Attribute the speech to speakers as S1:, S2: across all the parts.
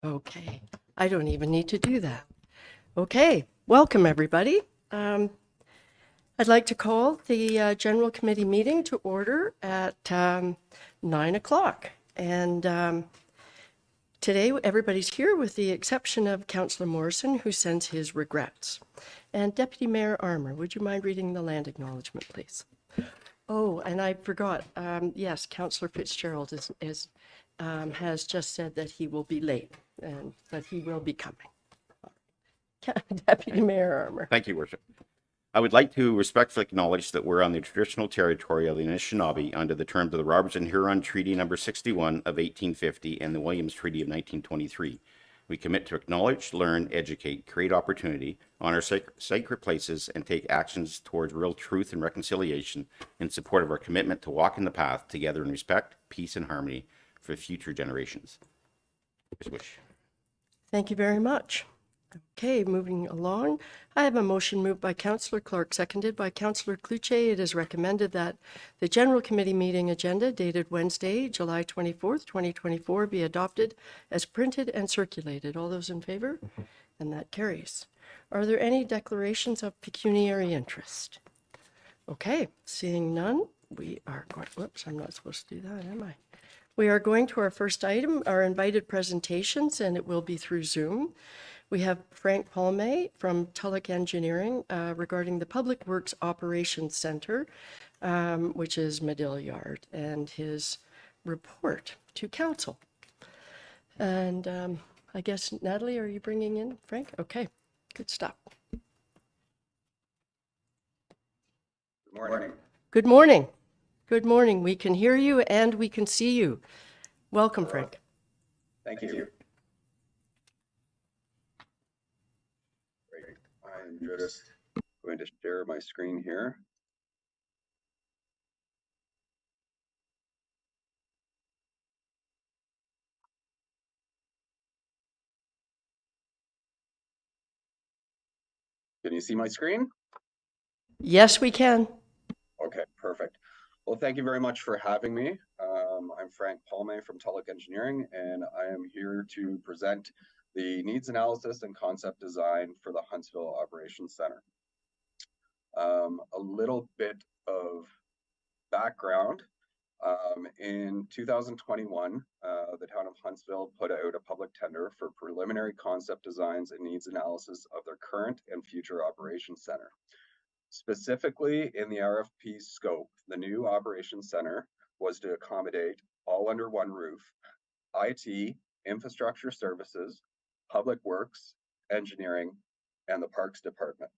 S1: Okay, I don't even need to do that. Okay, welcome everybody. I'd like to call the General Committee meeting to order at 9 o'clock. And today everybody's here with the exception of Councillor Morrison, who sends his regrets. And Deputy Mayor Armour, would you mind reading the land acknowledgement, please? Oh, and I forgot. Yes, Councillor Fitzgerald has just said that he will be late, but he will be coming. Deputy Mayor Armour.
S2: Thank you, Worship. I would like to respectfully acknowledge that we're on the traditional territory of the Anishinaabe under the terms of the Robertson-Huron Treaty Number 61 of 1850 and the Williams Treaty of 1923. We commit to acknowledge, learn, educate, create opportunity, honor sacred places, and take actions towards real truth and reconciliation in support of our commitment to walk in the path together in respect, peace, and harmony for future generations. Wish.
S1: Thank you very much. Okay, moving along. I have a motion moved by Councillor Clark, seconded by Councillor Cloutier. It is recommended that the General Committee meeting agenda dated Wednesday, July 24th, 2024 be adopted as printed and circulated. All those in favor? And that carries. Are there any declarations of pecuniary interest? Okay, seeing none, we are going, whoops, I'm not supposed to do that, am I? We are going to our first item, our invited presentations, and it will be through Zoom. We have Frank Palme from Tulloch Engineering regarding the Public Works Operations Center, which is Medill Yard, and his report to council. And I guess, Natalie, are you bringing in Frank? Okay, good stuff.
S3: Good morning.
S1: Good morning. Good morning. We can hear you and we can see you. Welcome, Frank.
S3: Thank you. Great. I'm just going to share my screen here. Can you see my screen?
S1: Yes, we can.
S3: Okay, perfect. Well, thank you very much for having me. I'm Frank Palme from Tulloch Engineering, and I am here to present the needs analysis and concept design for the Huntsville Operations Center. A little bit of background. In 2021, the town of Huntsville put out a public tender for preliminary concept designs and needs analysis of their current and future operations center. Specifically in the RFP scope, the new operations center was to accommodate all under one roof, IT, infrastructure services, public works, engineering, and the parks department.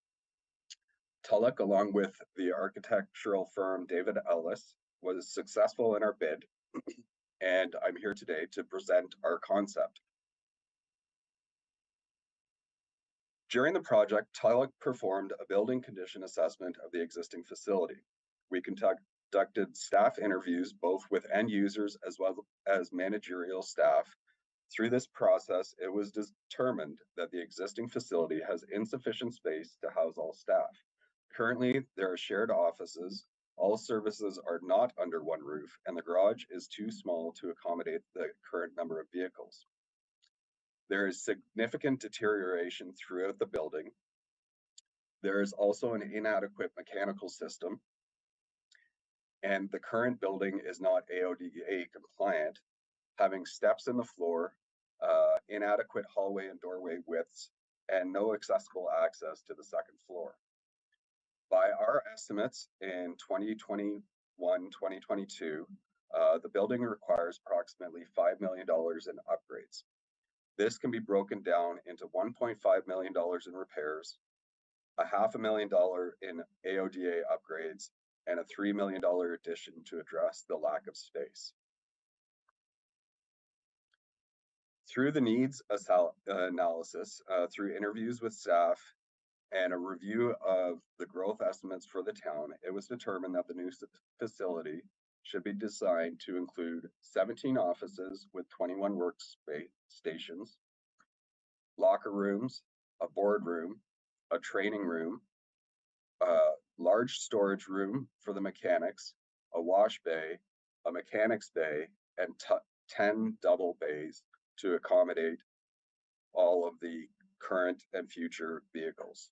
S3: Tulloch, along with the architectural firm David Ellis, was successful in our bid, and I'm here today to present our concept. During the project, Tulloch performed a building condition assessment of the existing facility. We conducted staff interviews both with end users as well as managerial staff. Through this process, it was determined that the existing facility has insufficient space to house all staff. Currently, there are shared offices. All services are not under one roof, and the garage is too small to accommodate the current number of vehicles. There is significant deterioration throughout the building. There is also an inadequate mechanical system, and the current building is not AODA compliant, having steps in the floor, inadequate hallway and doorway widths, and no accessible access to the second floor. By our estimates in 2021-2022, the building requires approximately $5 million in upgrades. This can be broken down into $1.5 million in repairs, $500,000 in AODA upgrades, and a $3 million addition to address the lack of space. Through the needs analysis, through interviews with staff, and a review of the growth estimates for the town, it was determined that the new facility should be designed to include 17 offices with 21 workstations, locker rooms, a boardroom, a training room, a large storage room for the mechanics, a wash bay, a mechanics bay, and 10 double bays to accommodate all of the current and future vehicles.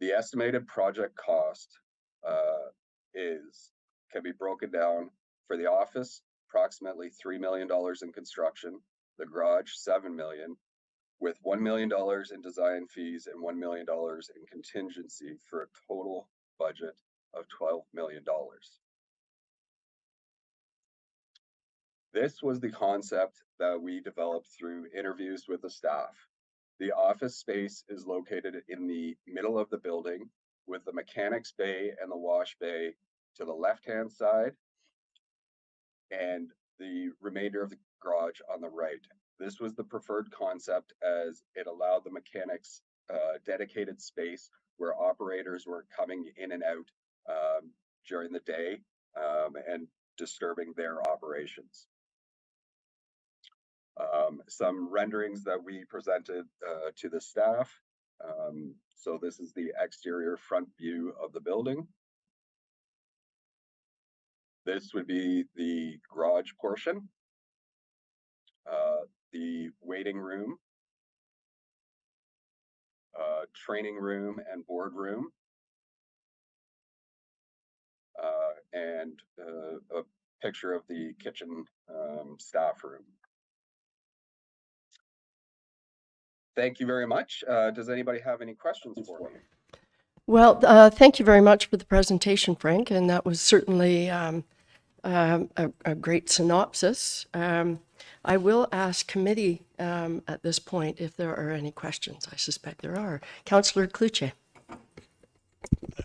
S3: The estimated project cost can be broken down for the office, approximately $3 million in construction, the garage, $7 million, with $1 million in design fees and $1 million in contingency for a total budget of $12 million. This was the concept that we developed through interviews with the staff. The office space is located in the middle of the building with the mechanics bay and the wash bay to the left-hand side and the remainder of the garage on the right. This was the preferred concept as it allowed the mechanics dedicated space where operators were coming in and out during the day and disturbing their operations. Some renderings that we presented to the staff. So this is the exterior front view of the building. This would be the garage portion, the waiting room, training room and boardroom, and a picture of the kitchen staff room. Thank you very much. Does anybody have any questions for me?
S1: Well, thank you very much for the presentation, Frank, and that was certainly a great synopsis. I will ask committee at this point if there are any questions. I suspect there are. Councillor Cloutier.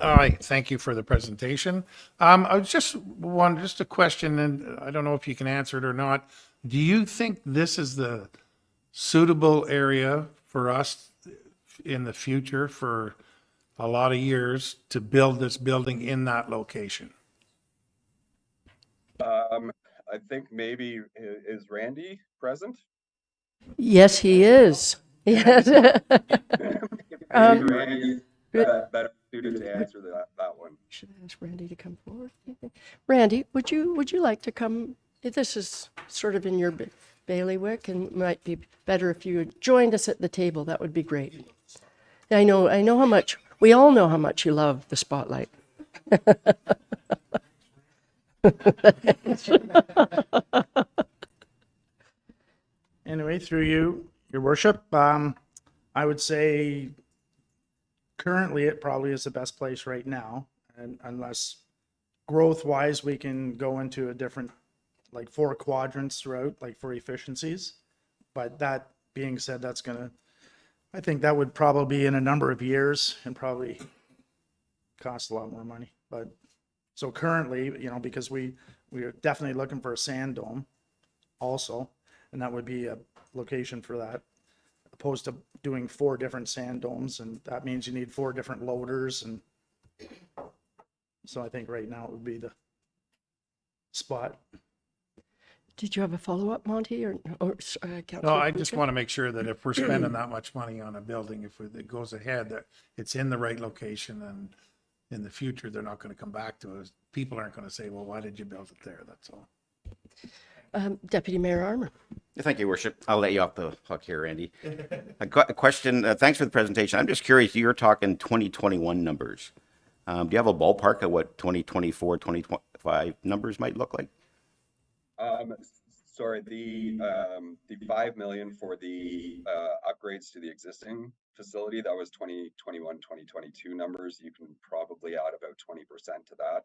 S4: Hi, thank you for the presentation. I was just a question, and I don't know if you can answer it or not. Do you think this is the suitable area for us in the future for a lot of years to build this building in that location?
S3: I think maybe is Randy present?
S1: Yes, he is. Yes.
S3: Randy better suited to answer that one.
S1: Should I ask Randy to come forward? Randy, would you like to come? This is sort of in your bailiwick, and might be better if you joined us at the table. That would be great. I know how much, we all know how much you love the spotlight.
S5: Anyway, through you, your worship, I would say currently it probably is the best place right now, and unless growth-wise we can go into a different, like 4 quadrants throughout, like for efficiencies. But that being said, I think that would probably be in a number of years and probably cost a lot more money. But so currently, because we are definitely looking for a sand dome also, and that would be a location for that, opposed to doing 4 different sand domes, and that means you need 4 different loaders, and so I think right now it would be the spot.
S1: Did you have a follow-up, Monty, or Councillor?
S4: No, I just want to make sure that if we're spending that much money on a building, if it goes ahead, that it's in the right location, and in the future, they're not going to come back to us. People aren't going to say, well, why did you build it there? That's all.
S1: Deputy Mayor Armour.
S2: Thank you, Worship. I'll let you off the hook here, Randy. A question. Thanks for the presentation. I'm just curious, you're talking 2021 numbers. Do you have a ballpark of what 2024, 2025 numbers might look like?
S3: Sorry, the $5 million for the upgrades to the existing facility, that was 2021, 2022 numbers. You can probably add about 20% to that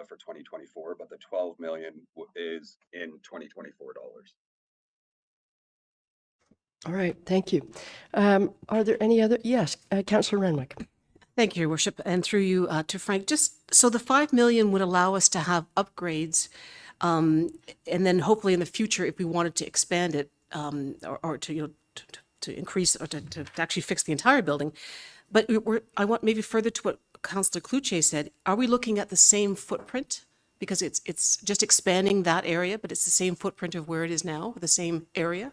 S3: for 2024, but the $12 million is in 2024 dollars.
S1: All right, thank you. Are there any other? Yes, Councillor Renwick.
S6: Thank you, Your Worship, and through you to Frank. Just so the $5 million would allow us to have upgrades, and then hopefully in the future, if we wanted to expand it or to to increase or to actually fix the entire building. But I want maybe further to what Councillor Cloutier said. Are we looking at the same footprint? Because it's just expanding that area, but it's the same footprint of where it is now, the same area.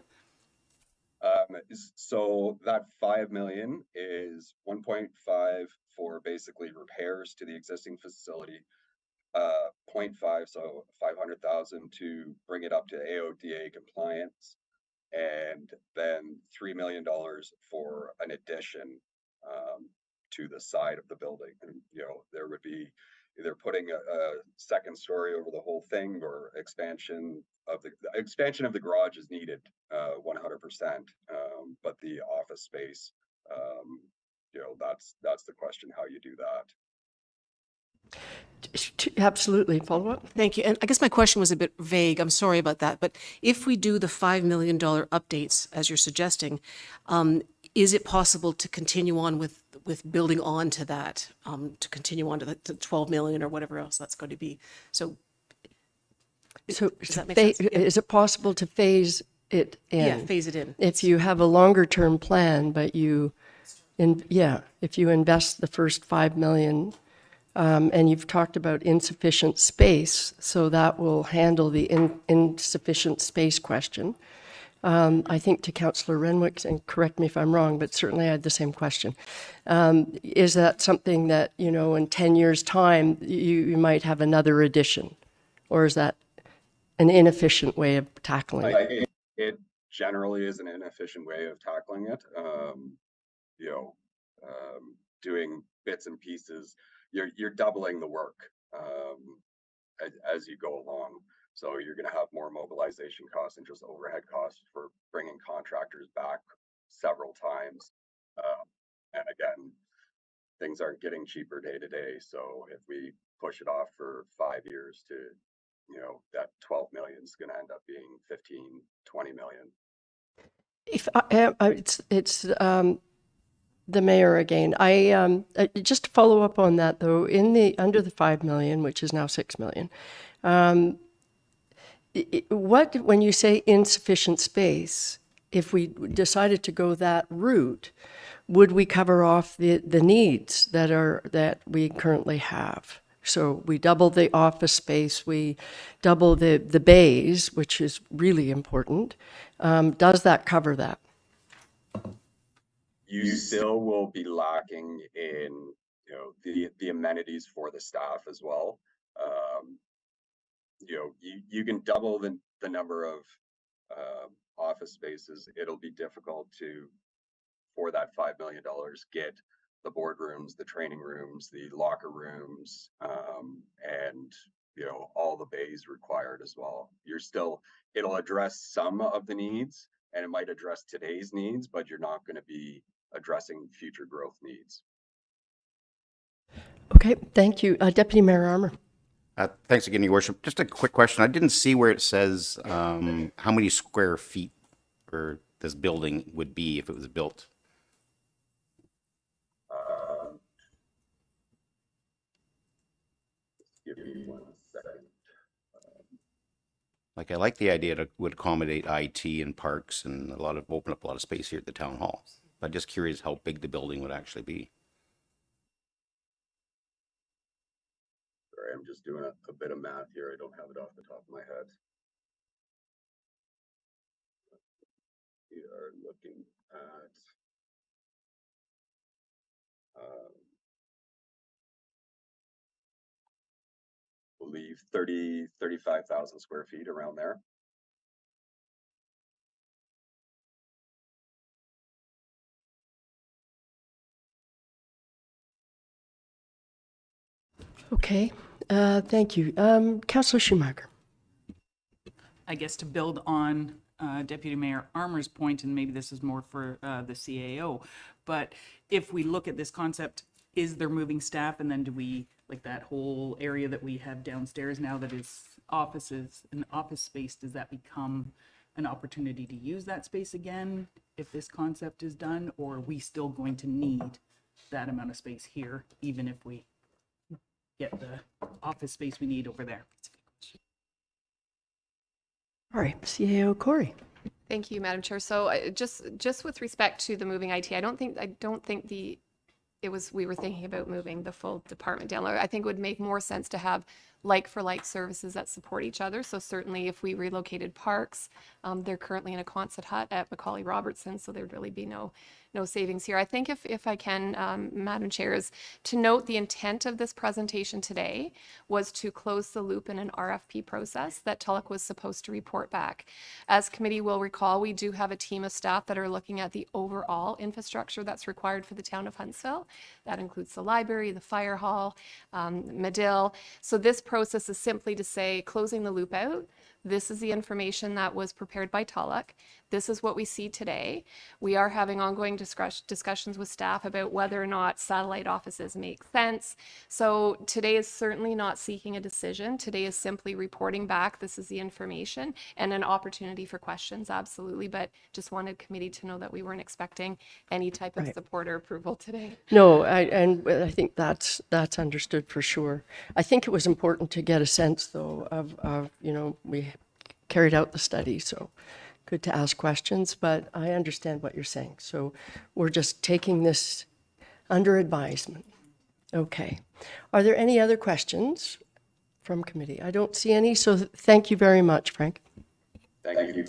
S3: So that $5 million is 1.5 for basically repairs to the existing facility, 0.5, so 500,000 to bring it up to AODA compliance, and then $3 million for an addition to the side of the building. And, there would be either putting a second story over the whole thing, or expansion of the garage is needed 100%. But the office space, that's the question, how you do that.
S1: Absolutely. Follow up?
S6: Thank you. And I guess my question was a bit vague. I'm sorry about that. But if we do the $5 million updates, as you're suggesting, is it possible to continue on with building on to that, to continue on to the 12 million or whatever else that's going to be? So,
S1: So
S6: does that make sense? Yeah.
S1: is it possible to phase it in?
S6: Yeah, phase it in.
S1: If you have a longer term plan, but if you invest the first 5 million, and you've talked about insufficient space, so that will handle the insufficient space question. I think to Councillor Renwick, and correct me if I'm wrong, but certainly I had the same question. Is that something that, in 10 years' time, you might have another addition? Or is that an inefficient way of tackling it?
S3: It generally is an inefficient way of tackling it. Doing bits and pieces, you're doubling the work as you go along. So you're going to have more mobilization costs and just overhead costs for bringing contractors back several times. And again, things aren't getting cheaper day to day. So if we push it off for 5 years to, that 12 million is going to end up being 15, 20 million.
S1: If it's the mayor again. Just to follow up on that though, under the 5 million, which is now 6 million, when you say insufficient space, if we decided to go that route, would we cover off the needs that we currently have? So we double the office space, we double the bays, which is really important. Does that cover that?
S3: You still will be lacking in, the amenities for the staff as well. You can double the number of office spaces. It'll be difficult for that $5 million, get the boardrooms, the training rooms, the locker rooms, and all the bays required as well. It'll address some of the needs, and it might address today's needs, but you're not going to be addressing future growth needs.
S1: Okay, thank you. Deputy Mayor Armour.
S2: Thanks again, Your Worship. Just a quick question. I didn't see where it says how many square feet or this building would be if it was built.
S3: Give me 1 second.
S2: Like, I like the idea that would accommodate IT and parks and open up a lot of space here at the town hall. I'm just curious how big the building would actually be.
S3: Sorry, I'm just doing a bit of math here. I don't have it off the top of my head. We are looking at I believe 35,000 square feet, around there.
S1: Okay, thank you. Councillor Schumacher.
S7: I guess to build on Deputy Mayor Armour's point, and maybe this is more for the CAO, but if we look at this concept, is there moving staff, and then do we, like that whole area that we have downstairs now that is offices and office space, does that become an opportunity to use that space again if this concept is done, or are we still going to need that amount of space here, even if we get the office space we need over there?
S1: All right, CAO Corey.
S8: Thank you, Madam Chair. So just with respect to the moving IT, I don't think we were thinking about moving the full department down there. I think it would make more sense to have like for like services that support each other. So certainly if we relocated parks, they're currently in a Quonset hut at Macaulay Robertson, so there'd really be no savings here. I think if I can, Madam Chair, is to note the intent of this presentation today was to close the loop in an RFP process that Tulloch was supposed to report back. As committee will recall, we do have a team of staff that are looking at the overall infrastructure that's required for the town of Huntsville. That includes the library, the fire hall, Medill. So this process is simply to say, closing the loop out. This is the information that was prepared by Tulloch. This is what we see today. We are having ongoing discussions with staff about whether or not satellite offices make sense. So today is certainly not seeking a decision. Today is simply reporting back. This is the information and an opportunity for questions, absolutely. But just wanted committee to know that we weren't expecting any type of support or approval today.
S1: No, I think that's understood for sure. I think it was important to get a sense, though, of we carried out the study, so good to ask questions, but I understand what you're saying. So we're just taking this under advisement. Okay. Are there any other questions from committee? I don't see any, so thank you very much, Frank.
S3: Thank you.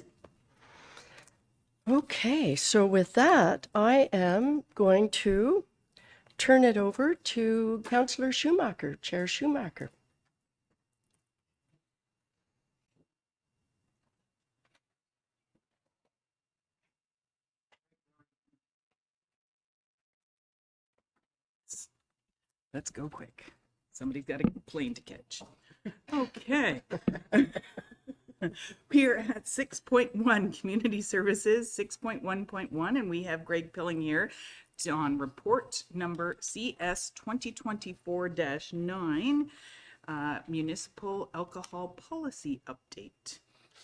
S1: Okay, so with that, I am going to turn it over to Councillor Schumacher, Chair Schumacher.
S7: Let's go quick. Somebody's got a plane to catch. Okay. We are at 6.1 community services, 6.1.1, and we have Greg Pilling here on report number CS 2024-9, municipal alcohol policy update.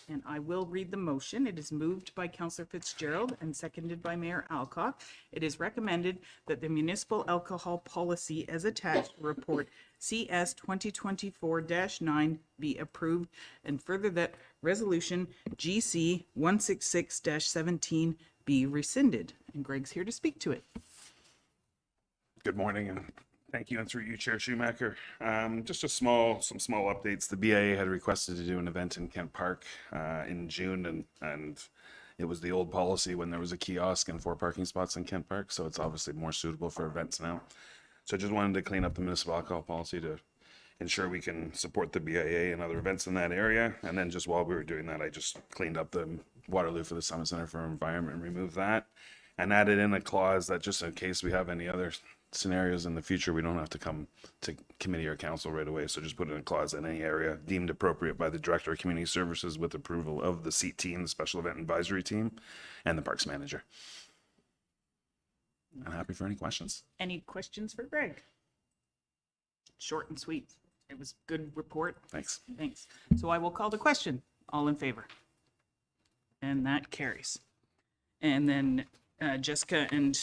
S7: And I will read the motion. It is moved by Councillor Fitzgerald and seconded by Mayor Alcock. It is recommended that the municipal alcohol policy as attached to report CS 2024-9 be approved, and further that resolution GC 166-17 be rescinded. And Greg's here to speak to it.
S9: Good morning, and thank you, and through you, Chair Schumacher. Just some small updates. The BIA had requested to do an event in Kent Park in June, and it was the old policy when there was a kiosk and 4 parking spots in Kent Park, so it's obviously more suitable for events now. So I just wanted to clean up the municipal alcohol policy to ensure we can support the BIA and other events in that area. And then just while we were doing that, I just cleaned up the Waterloo for the Summit Center for Environment and removed that, and added in a clause that just in case we have any other scenarios in the future, we don't have to come to committee or council right away. So just put in a clause in any area deemed appropriate by the Director of Community Services with approval of the SEAT team, the Special Event Advisory Team, and the Parks Manager. I'm happy for any questions.
S7: Any questions for Greg? Short and sweet. It was a good report.
S9: Thanks.
S7: Thanks. So I will call the question. All in favor? And that carries. And then Jessica and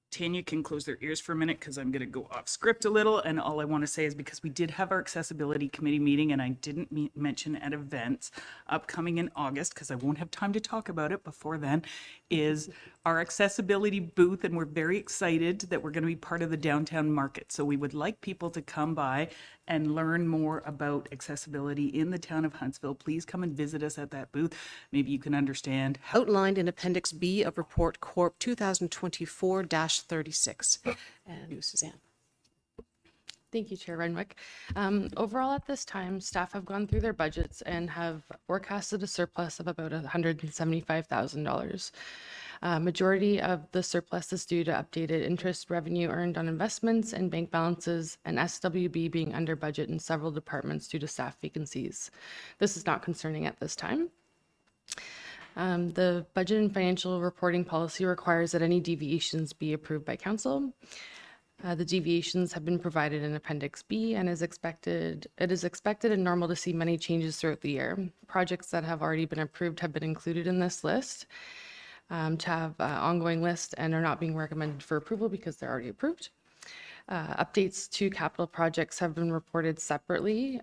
S7: Tanya can close their ears for a minute because I'm going to go off script a little. And all I want to say is because we did have our accessibility committee meeting and I didn't mention at events upcoming in August because I won't have time to talk about it before then, is our accessibility booth. And we're very excited that we're going to be part of the downtown market. So we would like people to come by and learn more about accessibility in the town of Huntsville. Please come and visit us at that booth. Maybe you can understand how.
S6: Outlined in Appendix B of Report Corp 2024-36. And Suzanne.
S10: Thank you, Chair Renwick. Overall, at this time, staff have gone through their budgets and have forecasted a surplus of about $175,000. Majority of the surplus is due to updated interest revenue earned on investments and bank balances, and SWB being under budget in several departments due to staff vacancies. This is not concerning at this time. The budget and financial reporting policy requires that any deviations be approved by council. The deviations have been provided in Appendix B, and it is expected and normal to see many changes throughout the year. Projects that have already been approved have been included in this list to have ongoing list and are not being recommended for approval because they're already approved. Updates to capital projects have been reported separately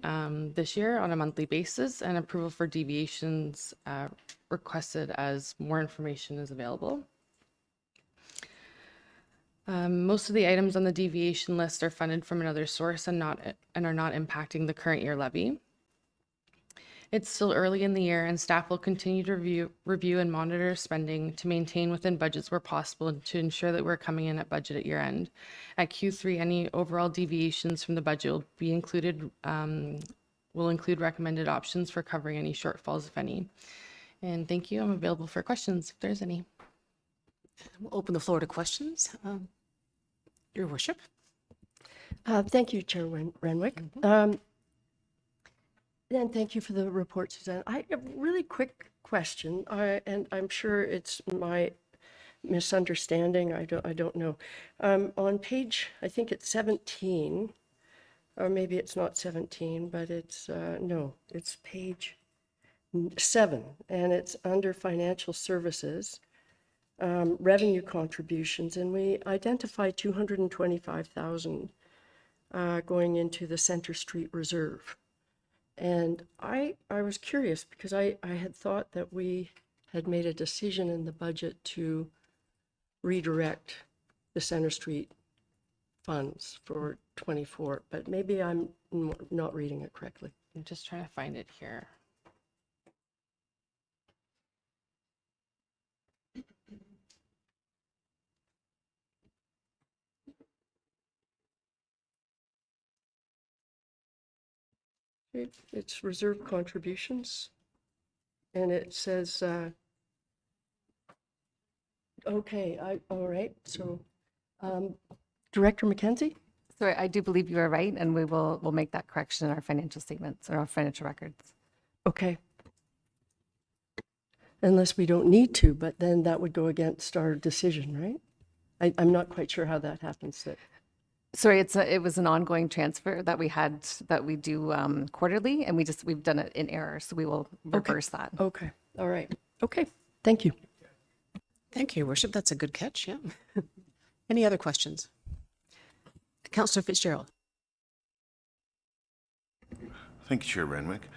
S10: this year on a monthly basis, and approval for deviations requested as more information is available. Most of the items on the deviation list are funded from another source and are not impacting the current year levy. It's still early in the year, and staff will continue to review and monitor spending to maintain within budgets where possible and to ensure that we're coming in at budget at year end. At Q3, any overall deviations from the budget will be included, will include recommended options for covering any shortfalls, if any. And thank you. I'm available for questions if there's any.
S6: We'll open the floor to questions. Your worship.
S1: Thank you, Chair Renwick. And thank you for the report, Suzanne. I have a really quick question, and I'm sure it's my misunderstanding. I don't know. On page, I think it's 17, or maybe it's not 17, but it's no, it's page 7, and it's under financial services, revenue contributions, and we identify 225,000 going into the Center Street Reserve. And I was curious because I had thought that we had made a decision in the budget to redirect the Center Street funds for 24, but maybe I'm not reading it correctly.
S10: I'm just trying to find it here.
S1: It's reserve contributions, and it says, okay, all right, so Director McKenzie?
S11: So I do believe you are right, and we'll make that correction in our financial statements or our financial records.
S1: Okay. Unless we don't need to, but then that would go against our decision, right? I'm not quite sure how that happens.
S11: Sorry, it was an ongoing transfer that we do quarterly, and we've done it in error, so we will reverse that.
S1: Okay, all right. Okay, thank you.
S6: Thank you, Your Worship. That's a good catch, yeah. Any other questions? Councillor Fitzgerald.
S12: Thank you, Chair Renwick.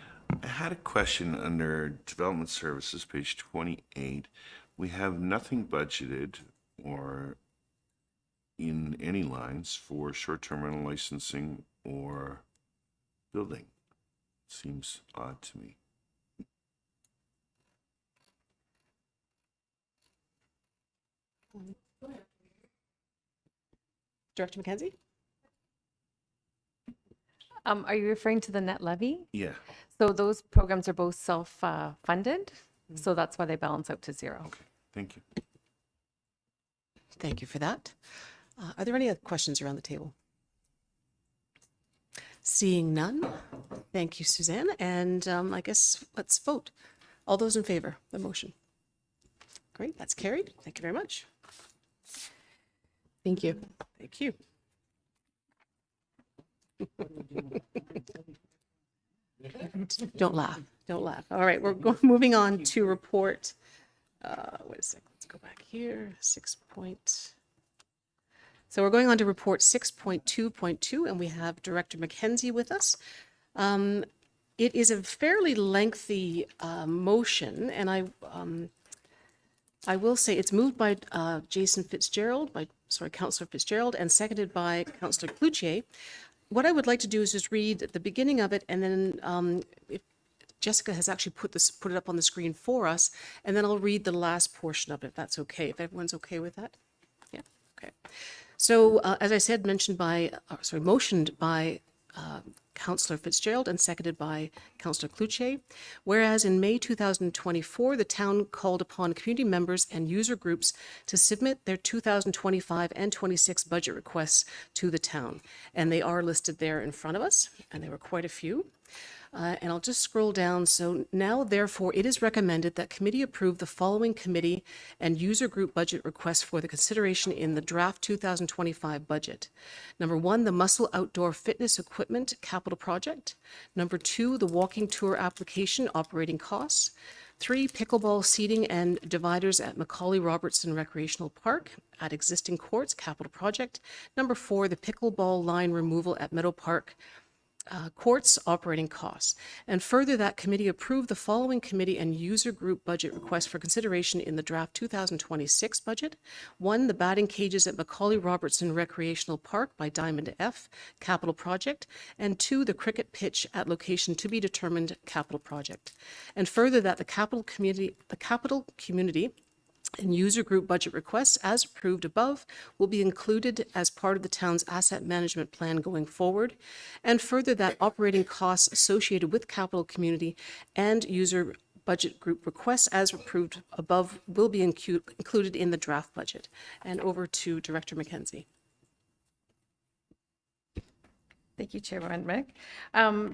S12: I had a question under Development Services, page 28. We have nothing budgeted or in any lines for short-term rental licensing or building. Seems odd to me.
S6: Director McKenzie?
S11: Are you referring to the net levy?
S12: Yeah.
S11: So those programs are both self-funded, so that's why they balance out to zero.
S12: Okay. Thank you.
S6: Thank you for that. Are there any other questions around the table? Seeing none, thank you, Suzanne. And I guess let's vote. All those in favor of the motion? Great, that's carried. Thank you very much.
S10: Thank you.
S6: Thank you. Don't laugh. Don't laugh. All right, we're moving on to report. Wait a sec. Let's go back here. So we're going on to report 6.2.2, and we have Director McKenzie with us. It is a fairly lengthy motion, and I will say it's moved by Councillor Fitzgerald, and seconded by Councillor Cloutier. What I would like to do is just read the beginning of it, and then if Jessica has actually put it up on the screen for us, and then I'll read the last portion of it, if that's okay, if everyone's okay with that. Yeah, okay. So as I said, motioned by Councillor Fitzgerald and seconded by Councillor Cloutier. Whereas in May 2024, the town called upon community members and user groups to submit their 2025 and 26 budget requests to the town. And they are listed there in front of us, and there were quite a few. And I'll just scroll down. So now, therefore, it is recommended that committee approve the following committee and user group budget requests for the consideration in the draft 2025 budget. Number 1, the Muscle Outdoor Fitness Equipment Capital Project. Number 2, the walking tour application operating costs. 3, pickleball seating and dividers at Macaulay Robertson Recreational Park at existing courts capital project. Number 4, the pickleball line removal at Meadow Park courts operating costs. And further, that committee approved the following committee and user group budget requests for consideration in the draft 2026 budget. 1, the batting cages at Macaulay Robertson Recreational Park by Diamond F, capital project. And 2, the cricket pitch at location to be determined, capital project. And further, that the capital community and user group budget requests, as approved above, will be included as part of the town's asset management plan going forward. And further, that operating costs associated with capital community and user budget group requests, as approved above, will be included in the draft budget. And over to Director Mackenzie.
S11: Thank you, Chair Renwick.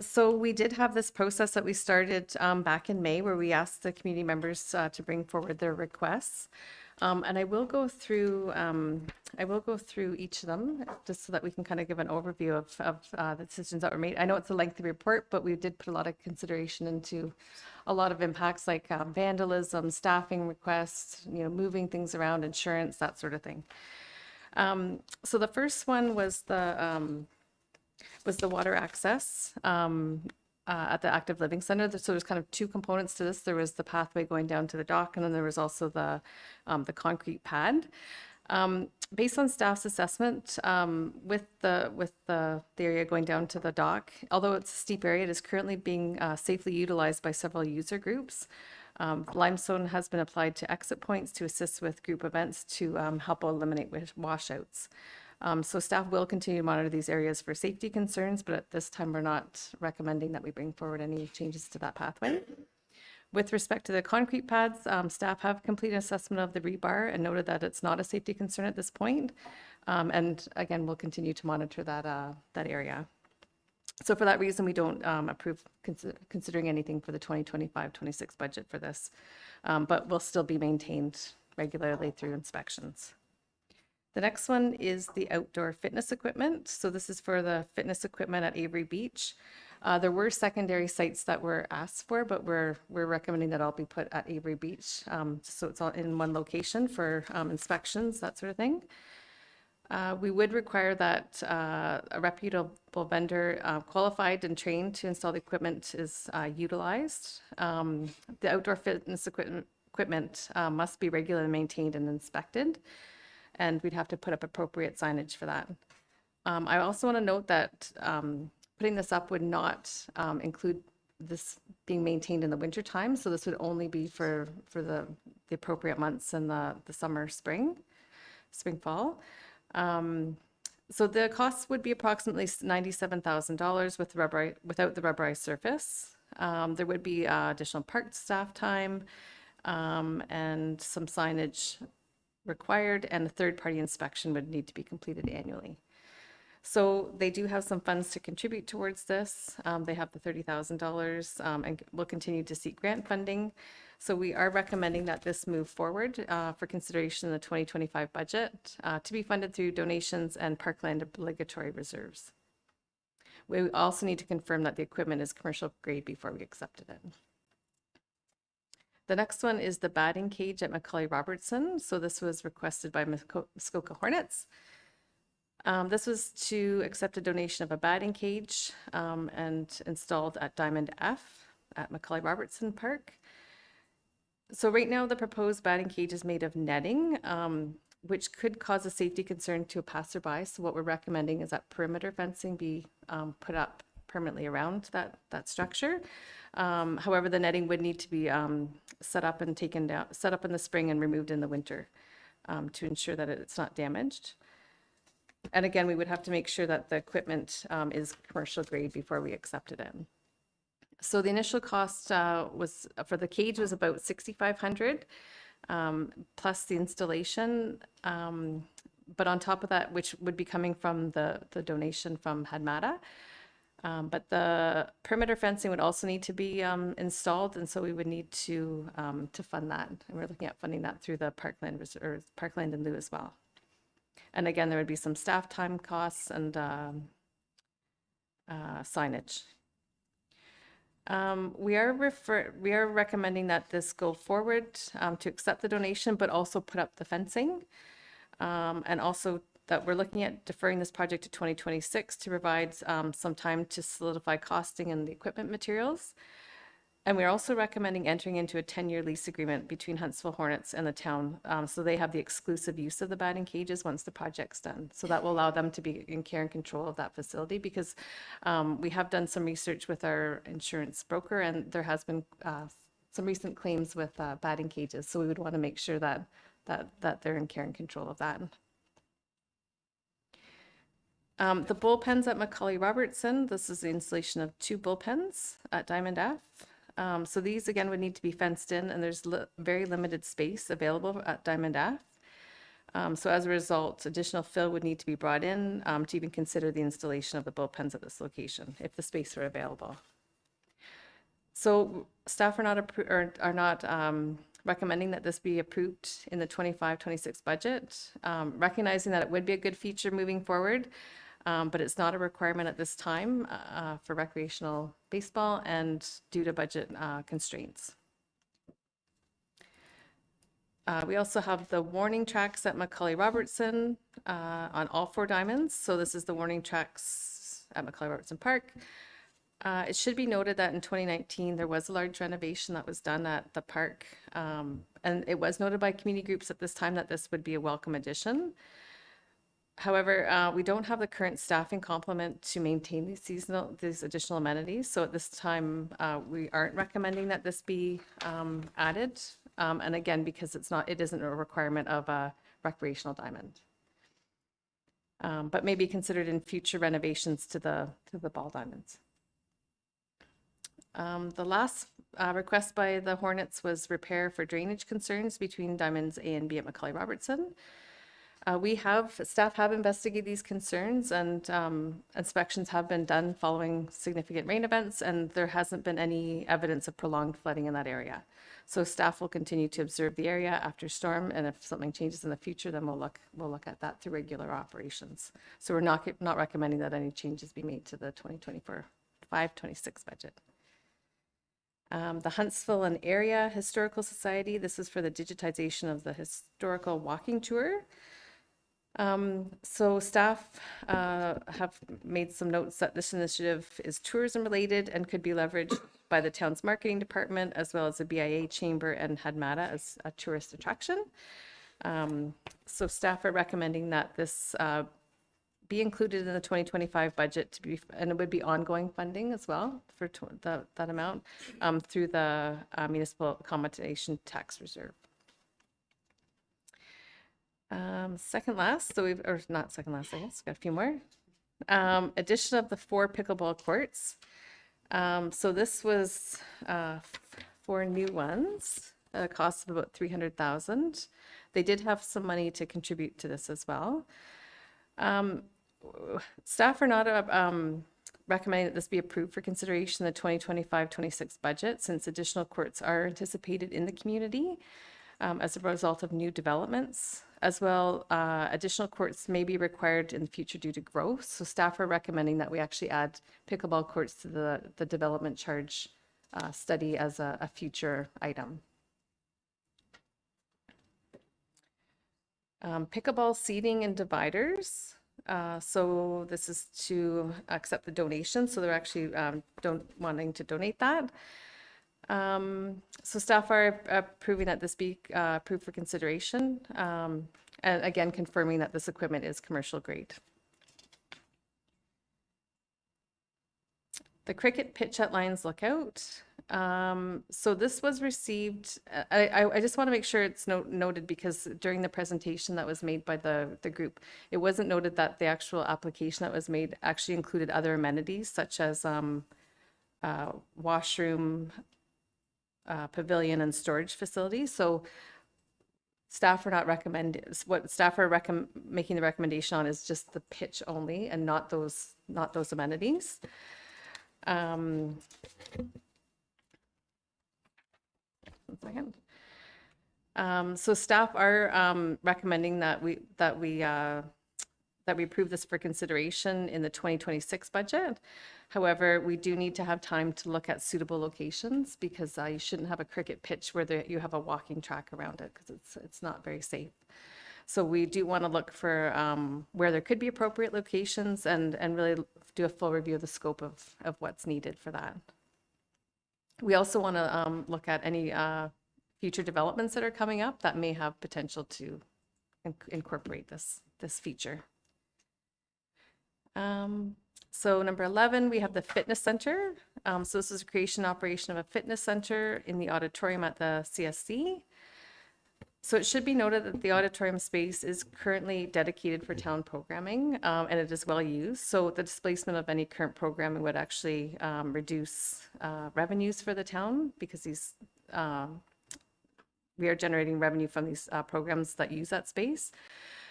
S11: So we did have this process that we started back in May where we asked the community members to bring forward their requests. And I will go through each of them just so that we can kind of give an overview of the decisions that were made. I know it's a lengthy report, but we did put a lot of consideration into a lot of impacts like vandalism, staffing requests, moving things around, insurance, that sort of thing. So the first one was the water access at the Active Living Center. So there's kind of two components to this. There was the pathway going down to the dock, and then there was also the concrete pad. Based on staff's assessment, with the area going down to the dock, although it's a steep area, it is currently being safely utilized by several user groups. Limestone has been applied to exit points to assist with group events to help eliminate washouts. So staff will continue to monitor these areas for safety concerns, but at this time, we're not recommending that we bring forward any changes to that pathway. With respect to the concrete pads, staff have completed an assessment of the rebar and noted that it's not a safety concern at this point. And again, we'll continue to monitor that area. So for that reason, we don't approve considering anything for the 2025-26 budget for this, but will still be maintained regularly through inspections. The next one is the outdoor fitness equipment. So this is for the fitness equipment at Avery Beach. There were secondary sites that were asked for, but we're recommending that all be put at Avery Beach. So it's all in one location for inspections, that sort of thing. We would require that a reputable vendor qualified and trained to install the equipment is utilized. The outdoor fitness equipment must be regularly maintained and inspected, and we'd have to put up appropriate signage for that. I also want to note that putting this up would not include this being maintained in the winter time, so this would only be for the appropriate months in the summer, spring, fall. So the cost would be approximately $97,000 without the rubberized surface. There would be additional park staff time and some signage required, and a third-party inspection would need to be completed annually. So they do have some funds to contribute towards this. They have the $30,000 and will continue to seek grant funding. So we are recommending that this move forward for consideration in the 2025 budget to be funded through donations and parkland obligatory reserves. We also need to confirm that the equipment is commercial grade before we accepted it. The next one is the batting cage at Macaulay Robertson. So this was requested by Muskoka Hornets. This was to accept a donation of a batting cage and installed at Diamond F at Macaulay Robertson Park. So right now the proposed batting cage is made of netting, which could cause a safety concern to a passerby. So what we're recommending is that perimeter fencing be put up permanently around that structure. However, the netting would need to be set up and taken down, set up in the spring and removed in the winter to ensure that it's not damaged. And again, we would have to make sure that the equipment is commercial grade before we accept it in. So the initial cost was for the cage was about $6,500 plus the installation. But on top of that, which would be coming from the donation from Hadmata. But the perimeter fencing would also need to be installed, and so we would need to fund that. And we're looking at funding that through the Parkland in lieu as well. And again, there would be some staff time costs and signage. We are recommending that this go forward to accept the donation, but also put up the fencing, and also that we're looking at deferring this project to 2026 to provide some time to solidify costing and the equipment materials. And we're also recommending entering into a 10-year lease agreement between Huntsville Hornets and the town. So they have the exclusive use of the batting cages once the project's done. So that will allow them to be in care and control of that facility, because we have done some research with our insurance broker, and there has been some recent claims with batting cages. So we would want to make sure that they're in care and control of that. The bullpens at Macaulay Robertson, this is the installation of 2 bullpens at Diamond F. So these again would need to be fenced in, and there's very limited space available at Diamond F. So as a result, additional fill would need to be brought in to even consider the installation of the bullpens at this location, if the space were available. So staff are not recommending that this be approved in the 25-26 budget, recognizing that it would be a good feature moving forward. But it's not a requirement at this time for recreational baseball and due to budget constraints. We also have the warning tracks at Macaulay Robertson on all 4 diamonds. So this is the warning tracks at Macaulay Robertson Park. It should be noted that in 2019, there was a large renovation that was done at the park. And it was noted by community groups at this time that this would be a welcome addition. However, we don't have the current staffing complement to maintain these additional amenities. So at this time, we aren't recommending that this be added. And again, because it isn't a requirement of a recreational diamond. But may be considered in future renovations to the ball diamonds. The last request by the Hornets was repair for drainage concerns between diamonds A and B at Macaulay Robertson. Staff have investigated these concerns, and inspections have been done following significant rain events, and there hasn't been any evidence of prolonged flooding in that area. So staff will continue to observe the area after storm, and if something changes in the future, then we'll look at that through regular operations. So we're not recommending that any changes be made to the 2024-25-26 budget. The Huntsville and Area Historical Society, this is for the digitization of the historical walking tour. So staff have made some notes that this initiative is tourism related and could be leveraged by the town's marketing department, as well as the BIA Chamber and HADMATA as a tourist attraction. So staff are recommending that this be included in the 2025 budget and it would be ongoing funding as well for that amount through the Municipal Accommodation Tax Reserve. Second last, not second last, I guess, got a few more. Addition of the 4 pickleball courts. So this was 4 new ones at a cost of about $300,000. They did have some money to contribute to this as well. Staff are not recommending that this be approved for consideration in the 2025-26 budget, since additional courts are anticipated in the community as a result of new developments. As well, additional courts may be required in the future due to growth. So staff are recommending that we actually add pickleball courts to the development charge study as a future item. Pickleball seating and dividers. So this is to accept the donation. So they're actually wanting to donate that. So staff are approving that this be approved for consideration, and again confirming that this equipment is commercial grade. The cricket pitch at Lions Lookout. So this was received, I just want to make sure it's noted, because during the presentation that was made by the group, it wasn't noted that the actual application that was made actually included other amenities such as washroom, pavilion and storage facilities. So staff are not recommending, what staff are making the recommendation on is just the pitch only and not those amenities. One second. So staff are recommending that we approve this for consideration in the 2026 budget. However, we do need to have time to look at suitable locations, because you shouldn't have a cricket pitch where you have a walking track around it, because it's not very safe. So we do want to look for where there could be appropriate locations and really do a full review of the scope of what's needed for that. We also want to look at any future developments that are coming up that may have potential to incorporate this feature. So number 11, we have the fitness center. So this is a creation and operation of a fitness center in the auditorium at the CSC. So it should be noted that the auditorium space is currently dedicated for town programming, and it is well used. So the displacement of any current programming would actually reduce revenues for the town, because we are generating revenue from these programs that use that space.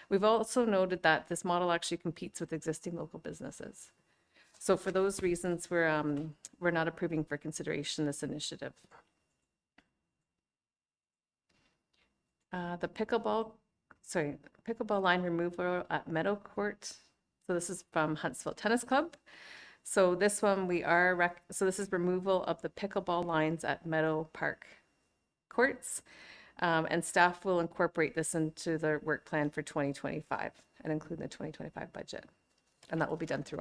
S11: We've also noted that this model actually competes with existing local businesses. So for those reasons, we're not approving for consideration this initiative. The pickleball line removal at Meadow Court. So this is from Huntsville Tennis Club. So this one this is removal of the pickleball lines at Meadow Park courts. And staff will incorporate this into their work plan for 2025 and include the 2025 budget. And that will be done through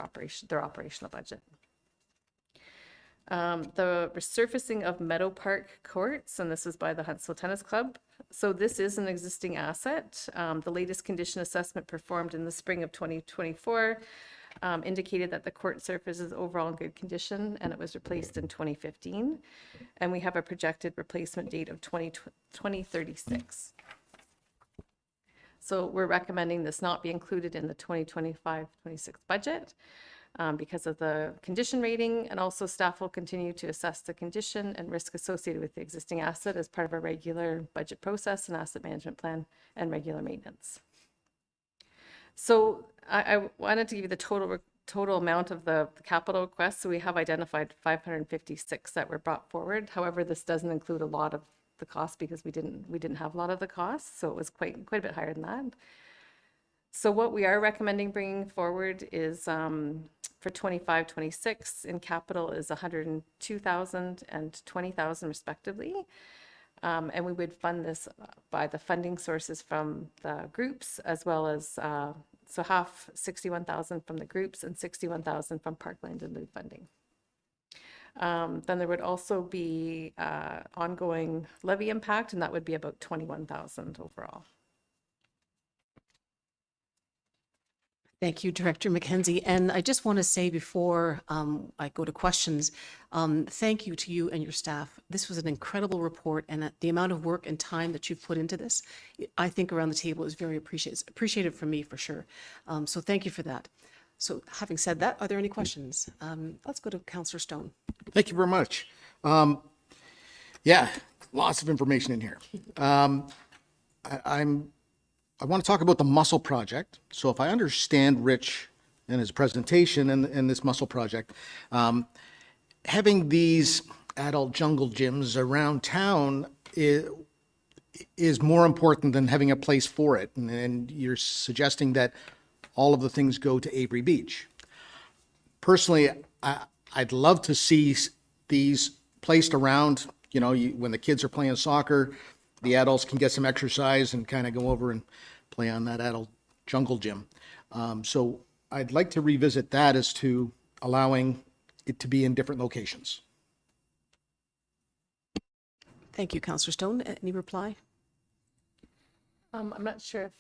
S11: their operational budget. The resurfacing of Meadow Park courts, and this is by the Huntsville Tennis Club. So this is an existing asset. The latest condition assessment performed in the spring of 2024 indicated that the court surface is overall in good condition, and it was replaced in 2015. And we have a projected replacement date of 2036. So we're recommending this not be included in the 2025-26 budget because of the condition rating, and also staff will continue to assess the condition and risk associated with the existing asset as part of a regular budget process and asset management plan and regular maintenance. So I wanted to give you the total amount of the capital request. So we have identified 556 that were brought forward. However, this doesn't include a lot of the cost because we didn't have a lot of the costs, so it was quite a bit higher than that. So what we are recommending bringing forward is for 25-26 in capital is 102,000 and 20,000 respectively. And we would fund this by the funding sources from the groups, as well as so half 61,000 from the groups and 61,000 from Parkland and Lieu funding. Then there would also be ongoing levy impact, and that would be about 21,000 overall.
S6: Thank you, Director McKenzie. And I just want to say before I go to questions, thank you to you and your staff. This was an incredible report, and the amount of work and time that you've put into this, I think around the table is very appreciated from me for sure. So thank you for that. So having said that, are there any questions? Let's go to Councillor Stone.
S13: Thank you very much. Yeah, lots of information in here. I want to talk about the Muscle Project. So if I understand Rich and his presentation and this Muscle Project, having these adult jungle gyms around town is more important than having a place for it. And you're suggesting that all of the things go to Avery Beach. Personally, I'd love to see these placed around, when the kids are playing soccer, the adults can get some exercise and kind of go over and play on that adult jungle gym. So I'd like to revisit that as to allowing it to be in different locations.
S6: Thank you, Councillor Stone. Any reply?
S11: I'm not sure if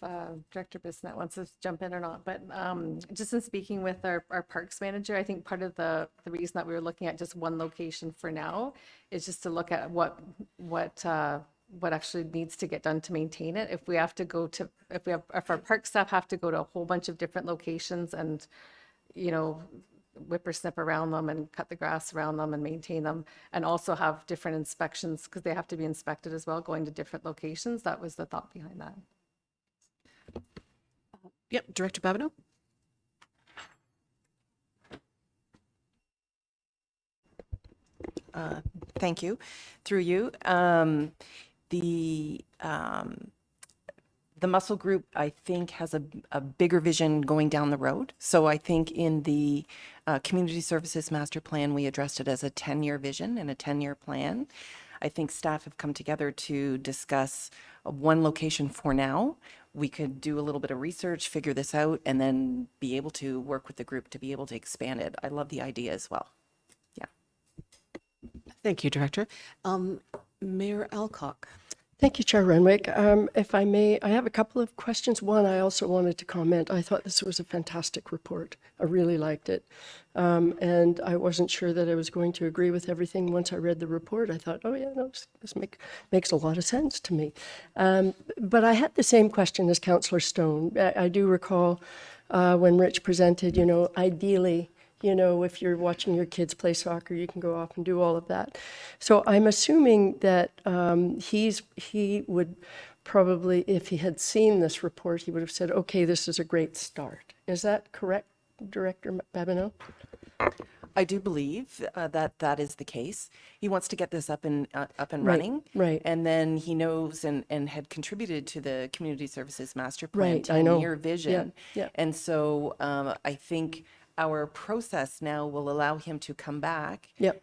S11: Director Bissonnette wants to jump in or not, but just in speaking with our parks manager, I think part of the reason that we were looking at just one location for now is just to look at what actually needs to get done to maintain it. If we have to go to, if our park staff have to go to a whole bunch of different locations and, whippersnip around them and cut the grass around them and maintain them, and also have different inspections because they have to be inspected as well, going to different locations. That was the thought behind that.
S6: Yep, Director Babineau.
S14: Thank you. Through you. The muscle group, I think, has a bigger vision going down the road. So I think in the Community Services Master Plan, we addressed it as a 10-year vision and a 10-year plan. I think staff have come together to discuss one location for now we could do a little bit of research, figure this out, and then be able to work with the group to be able to expand it. I love the idea as well. Yeah.
S6: Thank you, Director. Mayor Alcock.
S1: Thank you, Chair Renwick. If I may, I have a couple of questions. One, I also wanted to comment. I thought this was a fantastic report. I really liked it. And I wasn't sure that I was going to agree with everything. Once I read the report, I thought, oh yeah, no, this makes a lot of sense to me. But I had the same question as Councillor Stone. I do recall when Rich presented, ideally, if you're watching your kids play soccer, you can go off and do all of that. So I'm assuming that he would probably, if he had seen this report, he would have said, okay, this is a great start. Is that correct, Director Babineau?
S14: I do believe that is the case. He wants to get this up and running.
S1: Right.
S14: And then he knows and had contributed to the Community Services Master Plan
S1: Right, I know.
S14: 10-year vision.
S1: Yeah.
S14: And so I think our process now will allow him to come back
S1: Yep.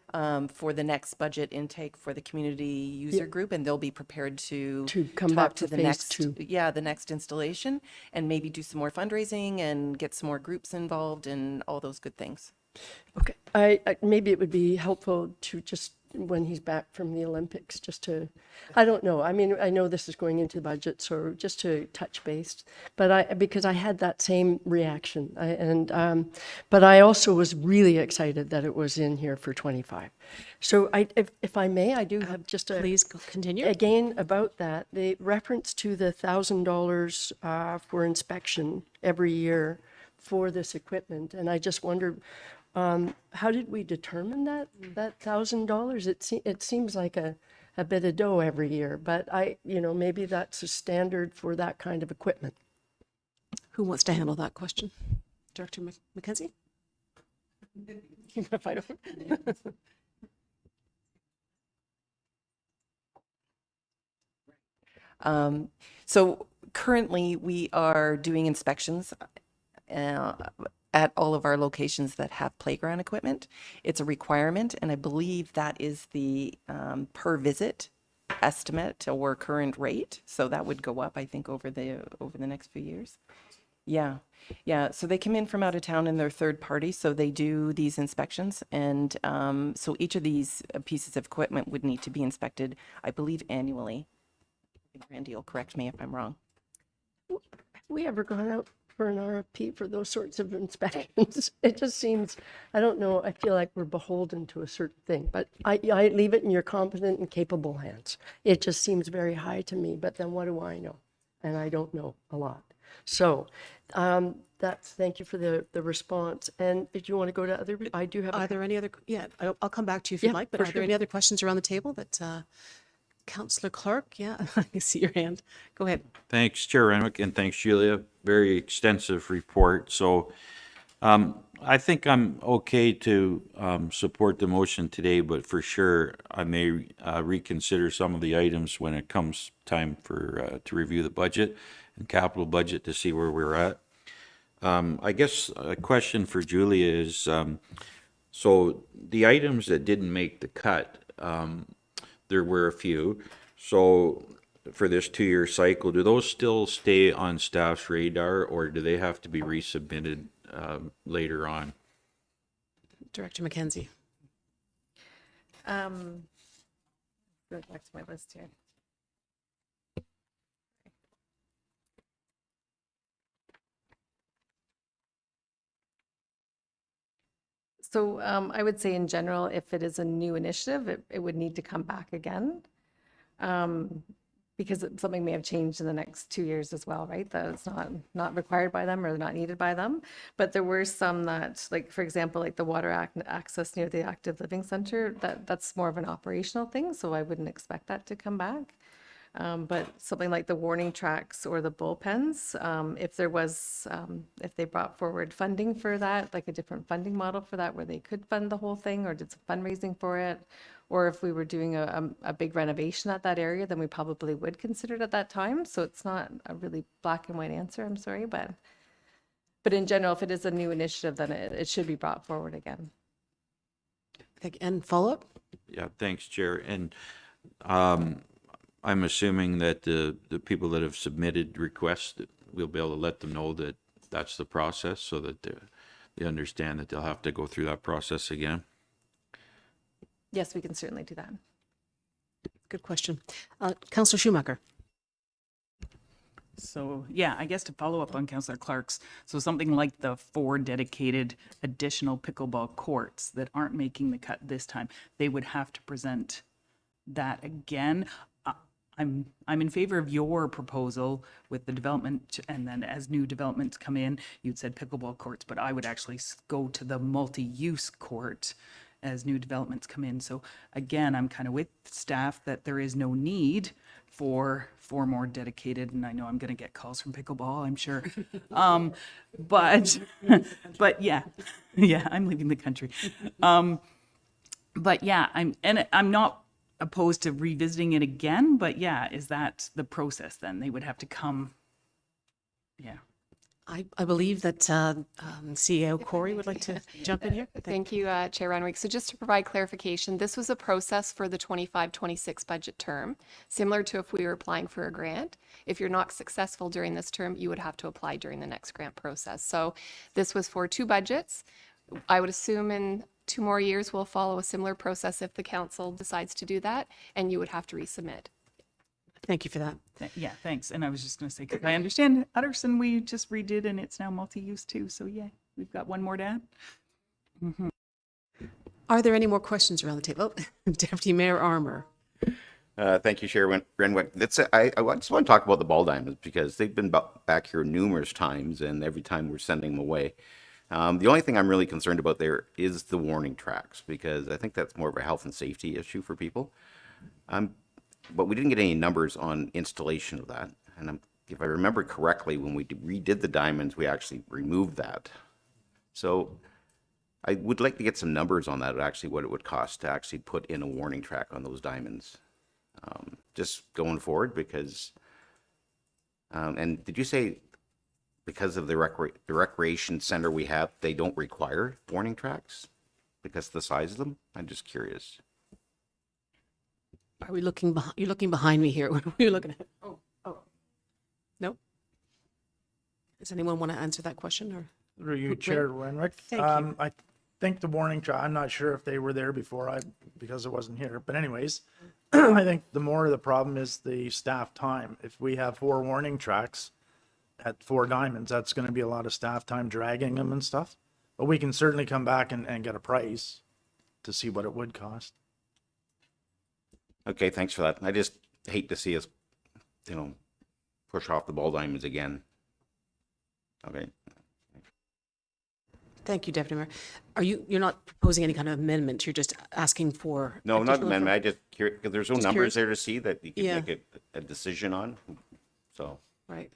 S14: for the next budget intake for the community user group, and they'll be prepared to
S1: come
S14: talk
S1: back
S14: to
S1: for
S14: the
S1: phase
S14: next,
S1: 2.
S14: the next installation, and maybe do some more fundraising and get some more groups involved and all those good things.
S1: Okay, I maybe it would be helpful to just, when he's back from the Olympics, just to, I don't know, I mean, I know this is going into the budget, so just to touch base, but because I had that same reaction, but I also was really excited that it was in here for 25. So if I may, I do have just a.
S6: Please continue.
S1: Again, about that, the reference to the $1,000 for inspection every year for this equipment, and I just wondered, how did we determine that $1,000? It seems like a bit of dough every year, but maybe that's a standard for that kind of equipment.
S6: Who wants to handle that question? Director McKenzie? If I don't.
S14: So currently we are doing inspections at all of our locations that have playground equipment. It's a requirement, and I believe that is the per visit estimate or current rate. So that would go up, I think, over the next few years. Yeah. So they come in from out of town and they're third party, so they do these inspections, and so each of these pieces of equipment would need to be inspected, I believe, annually. I think Randy will correct me if I'm wrong.
S1: Have we ever gone out for an RFP for those sorts of inspections? It just seems, I don't know, I feel like we're beholden to a certain thing, but I leave it in your competent and capable hands. It just seems very high to me, but then what do I know? And I don't know a lot. So thank you for the response. And if you want to go to other, I do have.
S6: Are there any other, I'll come back to you if you'd like, but
S1: for
S6: are there
S1: sure.
S6: any other questions around the table that Councillor Clark? Yeah, I see your hand. Go ahead.
S15: Thanks, Chair Renwick, and thanks, Julia. Very extensive report. So I think I'm okay to support the motion today, but for sure I may reconsider some of the items when it comes time for to review the budget and capital budget to see where we're at. I guess a question for Julia is, so the items that didn't make the cut, there were a few. So for this 2-year cycle, do those still stay on staff's radar, or do they have to be resubmitted later on?
S6: Director McKenzie.
S11: Go back to my list here. So I would say in general, if it is a new initiative, it would need to come back again. Because something may have changed in the next 2 years as well, right? That it's not required by them or not needed by them. But there were some that, like, for example, like the water access near the Active Living Center, that's more of an operational thing. So I wouldn't expect that to come back. But something like the warning tracks or the bullpens, if they brought forward funding for that, like a different funding model for that, where they could fund the whole thing or did some fundraising for it, or if we were doing a big renovation at that area, then we probably would consider it at that time. So it's not a really black and white answer, I'm sorry, but in general, if it is a new initiative, then it should be brought forward again.
S6: And follow up?
S15: Yeah, thanks, Chair. And I'm assuming that the people that have submitted requests, that we'll be able to let them know that that's the process so that they understand that they'll have to go through that process again.
S11: Yes, we can certainly do that.
S6: Good question. Councillor Schumacher.
S7: So, yeah, I guess to follow up on Councillor Clark's, so something like the 4 dedicated additional pickleball courts that aren't making the cut this time, they would have to present that again. I'm in favor of your proposal with the development, and then as new developments come in, you'd said pickleball courts, but I would actually go to the multi-use court as new developments come in. So again, I'm kind of with staff that there is no need for 4 more dedicated, and I know I'm going to get calls from pickleball, I'm sure. But yeah, I'm leaving the country. But yeah, I'm not opposed to revisiting it again, but yeah, is that the process then? They would have to come, yeah.
S6: I believe that CEO Corey would like to jump in here.
S8: Thank you, Chair Renwick. So just to provide clarification, this was a process for the 25-26 budget term, similar to if we were applying for a grant. If you're not successful during this term, you would have to apply during the next grant process. So this was for 2 budgets. I would assume in 2 more years, we'll follow a similar process if the council decides to do that, and you would have to resubmit.
S6: Thank you for that.
S7: Yeah, thanks. And I was just going to say, because I understand Utterson, we just redid and it's now multi-use too. So yeah, we've got one more to add.
S6: Are there any more questions around the table? Deputy Mayor Armour.
S2: Thank you, Chair Renwick. I just want to talk about the ball diamonds because they've been back here numerous times, and every time we're sending them away. The only thing I'm really concerned about there is the warning tracks, because I think that's more of a health and safety issue for people. But we didn't get any numbers on installation of that. And if I remember correctly, when we redid the diamonds, we actually removed that. So I would like to get some numbers on that, actually what it would cost to actually put in a warning track on those diamonds. Just going forward, because, and did you say because of the recreation center we have, they don't require warning tracks because of the size of them? I'm just curious.
S6: Are we looking behind? You're looking behind me here. What are you looking at? Oh. No? Does anyone want to answer that question or?
S5: Through you, Chair Renwick.
S6: Thank you.
S5: I think the warning track, I'm not sure if they were there before because it wasn't here, but anyways, I think the more the problem is the staff time. If we have 4 warning tracks at 4 diamonds, that's going to be a lot of staff time dragging them and stuff. But we can certainly come back and get a price to see what it would cost.
S2: Okay, thanks for that. I just hate to see us, push off the ball diamonds again. Okay.
S6: Thank you, Deputy Mayor. You're not proposing any kind of amendment, you're just asking for?
S2: No, not
S6: additional
S2: amendment. I just curious, because there's no
S6: Just
S2: numbers
S6: curious.
S2: there to see that you can
S6: Yeah.
S2: make a decision on. So,
S6: Right.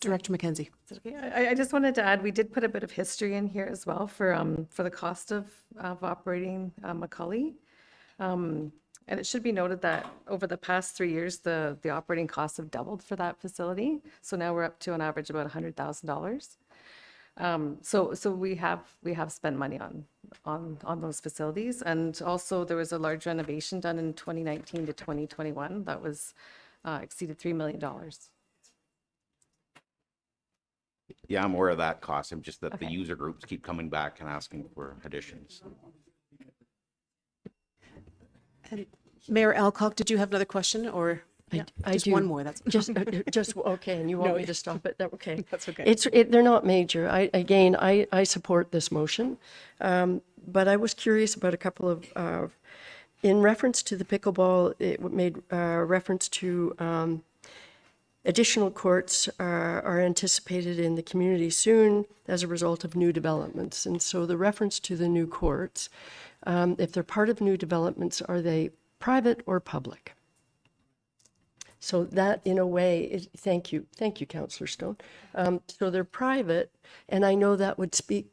S6: Director McKenzie.
S11: Is it okay? I just wanted to add, we did put a bit of history in here as well for the cost of operating McCully. And it should be noted that over the past 3 years, the operating costs have doubled for that facility. So now we're up to an average about $100,000. So we have spent money on those facilities. And also there was a large renovation done in 2019 to 2021 that was exceeded $3 million.
S2: yeah, I'm aware of that cost. I'm just that the user groups keep coming back and asking for additions.
S6: And Mayor Alcock, did you have another question or?
S1: I
S6: Just
S1: do.
S6: one more, that's.
S1: Just, okay, and you want
S6: No,
S1: me to stop it? Okay.
S6: That's okay.
S1: They're not major. I support this motion. But I was curious about a couple of, in reference to the pickleball, it made reference to additional courts are anticipated in the community soon as a result of new developments. And so the reference to the new courts, if they're part of new developments, are they private or public? So that, in a way, thank you, Councillor Stone. So they're private, and I know that would speak,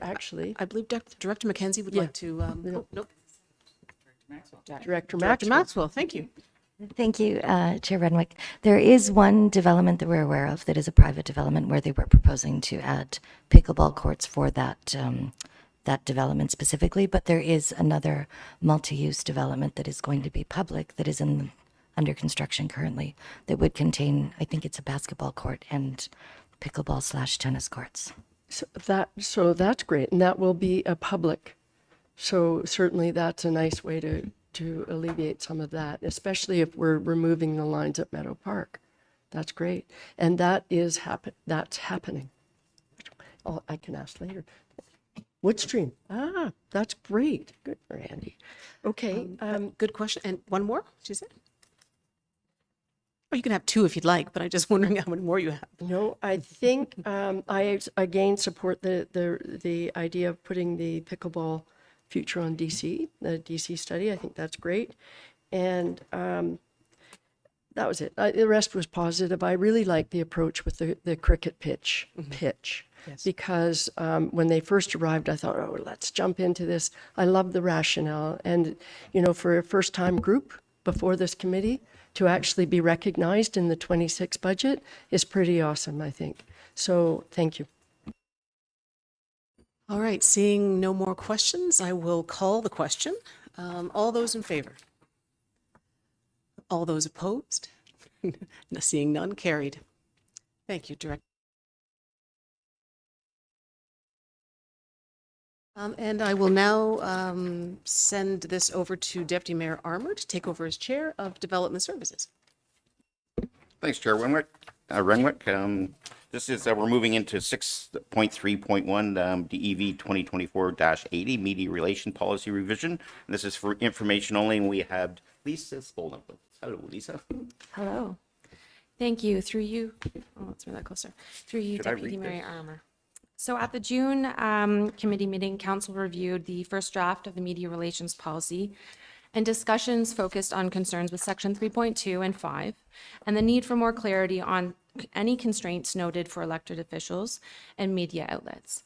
S1: actually,
S6: I believe Director McKenzie would like to, nope.
S1: Director
S6: Director
S1: Maxwell.
S6: Maxwell, thank you.
S16: Thank you, Chair Renwick. There is one development that we're aware of that is a private development where they were proposing to add pickleball courts for that that development specifically, but there is another multi-use development that is going to be public that is under construction currently that would contain, I think it's a basketball court and pickleball / tennis courts.
S1: So that's great, and that will be a public. So certainly that's a nice way to alleviate some of that, especially if we're removing the lines at Meadow Park. That's great, and that's happening. Oh, I can ask later. Woodstream. That's great. Good for Andy. Okay.
S6: Good question. And one more, she said? Or you can have two if you'd like, but I'm just wondering how many more you have.
S1: No, I think I again support the idea of putting the pickleball future on DC, the DC study. I think that's great. And that was it. The rest was positive. I really like the approach with the cricket pitch.
S6: Yes.
S1: Because when they first arrived, I thought, oh, let's jump into this. I love the rationale. And, you know, for a first-time group before this committee, to actually be recognized in the 26 budget is pretty awesome, I think. So thank you.
S6: All right, seeing no more questions, I will call the question. All those in favor? All those opposed? Seeing none, carried. Thank you, Director. And I will now send this over to Deputy Mayor Armour to take over as Chair of Development Services.
S2: Thanks, Chair Renwick. This is, we're moving into 6.3.1 DEV 2024-80 Media Relation Policy Revision. And this is for information only, and we have Lisa Spolner with us. Hello, Lisa.
S17: Hello. Thank you. Through you, let's move that closer. Through you,
S2: Should I
S17: Deputy
S2: read
S17: Mayor
S2: this?
S17: Armour. So at the June committee meeting, Council reviewed the first draft of the media relations policy, and discussions focused on concerns with Section 3.2 and 5, and the need for more clarity on any constraints noted for elected officials and media outlets.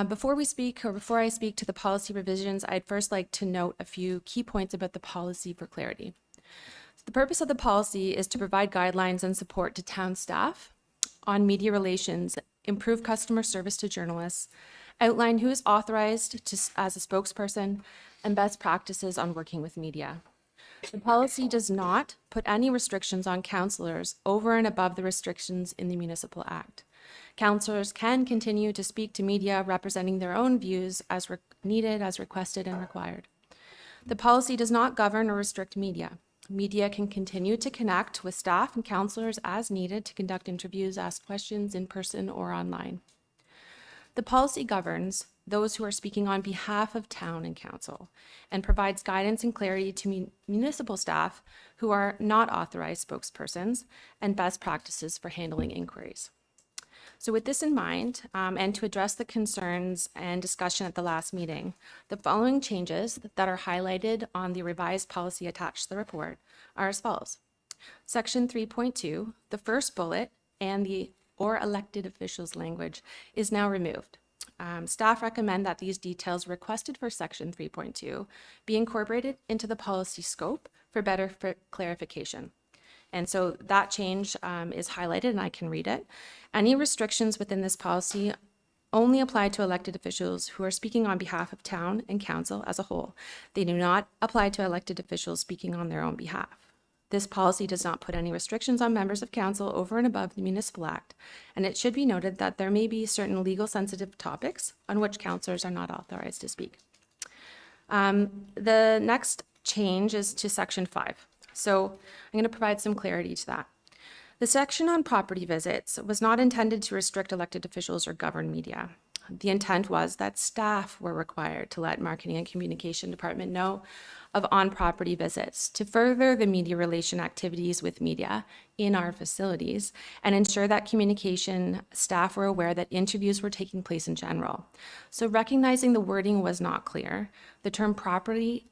S17: Before I speak to the policy revisions, I'd first like to note a few key points about the policy for clarity. The purpose of the policy is to provide guidelines and support to town staff on media relations, improve customer service to journalists, outline who is authorized as a spokesperson, and best practices on working with media. The policy does not put any restrictions on councillors over and above the restrictions in the Municipal Act. Councillors can continue to speak to media representing their own views as needed, as requested and required. The policy does not govern or restrict media. Media can continue to connect with staff and councillors as needed to conduct interviews, ask questions in person or online. The policy governs those who are speaking on behalf of town and council and provides guidance and clarity to municipal staff who are not authorized spokespersons and best practices for handling inquiries. So with this in mind, and to address the concerns and discussion at the last meeting, the following changes that are highlighted on the revised policy attached to the report are as follows. Section 3.2, the first bullet and the or elected officials language is now removed. Staff recommend that these details requested for Section 3.2 be incorporated into the policy scope for better clarification. And so that change is highlighted, and I can read it. Any restrictions within this policy only apply to elected officials who are speaking on behalf of town and council as a whole. They do not apply to elected officials speaking on their own behalf. This policy does not put any restrictions on members of council over and above the Municipal Act, and it should be noted that there may be certain legal sensitive topics on which councillors are not authorized to speak. The next change is to Section 5. So I'm going to provide some clarity to that. The section on property visits was not intended to restrict elected officials or govern media. The intent was that staff were required to let Marketing and Communication Department know of on-property visits to further the media relation activities with media in our facilities and ensure that communication staff were aware that interviews were taking place in general. So recognizing the wording was not clear, the term property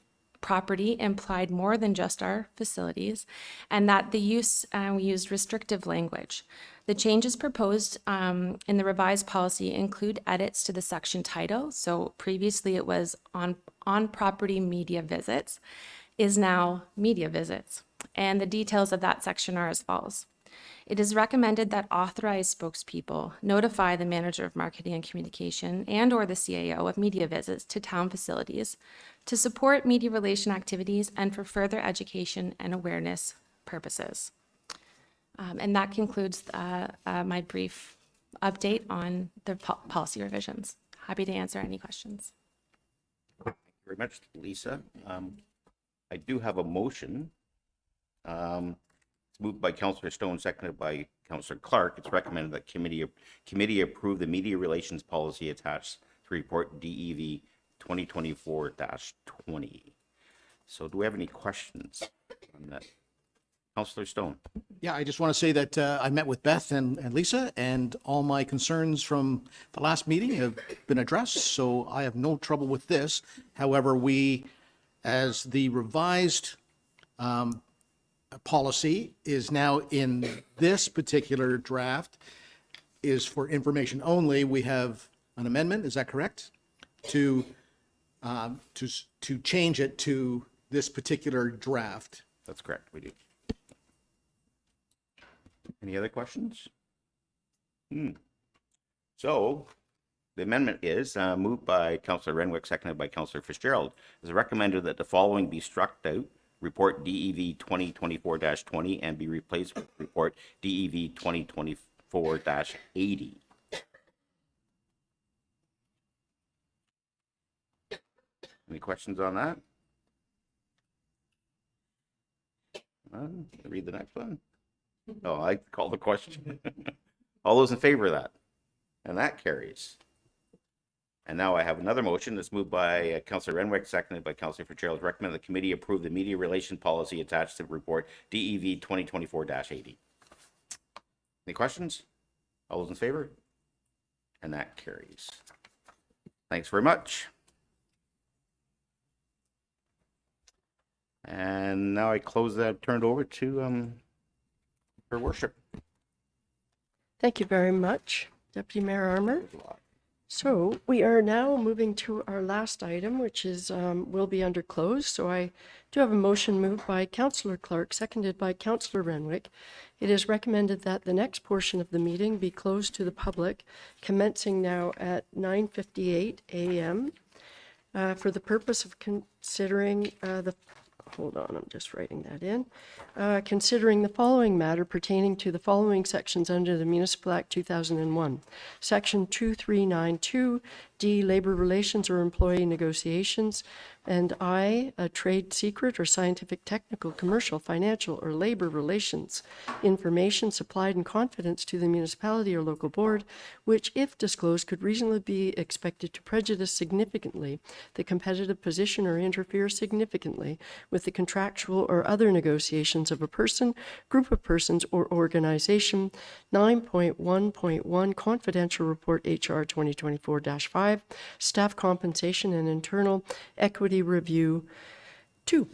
S17: implied more than just our facilities, and that we used restrictive language. The changes proposed in the revised policy include edits to the section title. So previously it was on property media visits, is now media visits. And the details of that section are as follows. It is recommended that authorized spokespeople notify the manager of marketing and communication and/or the CAO of media visits to town facilities to support media relation activities and for further education and awareness purposes. And that concludes my brief update on the policy revisions. Happy to answer any questions.
S2: Very much, Lisa. I do have a motion. It's moved by Councillor Stone, seconded by Councillor Clark. It's recommended that committee approve the media relations policy attached to report DEV 2024-20. So do we have any questions on that? Councillor Stone.
S13: Yeah, I just want to say that I met with Beth and Lisa, and all my concerns from the last meeting have been addressed, so I have no trouble with this. However, we, as the revised policy is now in this particular draft, is for information only. We have an amendment, is that correct? To change it to this particular draft.
S2: That's correct, we do. Any other questions? So the amendment is moved by Councillor Renwick, seconded by Councillor Fitzgerald. It is recommended that the following be struck out: report DEV 2024-20 and be replaced with report DEV 2024-80. Any questions on that? Read the next one. Oh, I call the question. All those in favor of that? And that carries. And now I have another motion that's moved by Councillor Renwick, seconded by Councillor Fitzgerald. Recommend the committee approve the media relation policy attached to the report DEV 2024-80. Any questions? All those in favor? And that carries. Thanks very much. And now I close that, turn it over to Her Worship.
S1: Thank you very much, Deputy Mayor Armour. So we are now moving to our last item, which is will be under close. So I do have a motion moved by Councillor Clark, seconded by Councillor Renwick. It is recommended that the next portion of the meeting be closed to the public, commencing now at 9:58 a.m. For the purpose of considering hold on, I'm just writing that in. Considering the following matter pertaining to the following sections under the Municipal Act 2001. Section 2392, D, labor relations or employee negotiations, and I, a trade secret or scientific, technical, commercial, financial, or labor relations information supplied in confidence to the municipality or local board, which, if disclosed, could reasonably be expected to prejudice significantly the competitive position or interfere significantly with the contractual or other negotiations of a person, group of persons, or organization. 9.1.1 Confidential Report HR 2024-5 Staff Compensation and Internal Equity Review 2.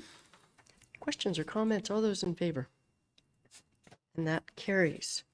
S1: Questions or comments? All those in favor? And that carries.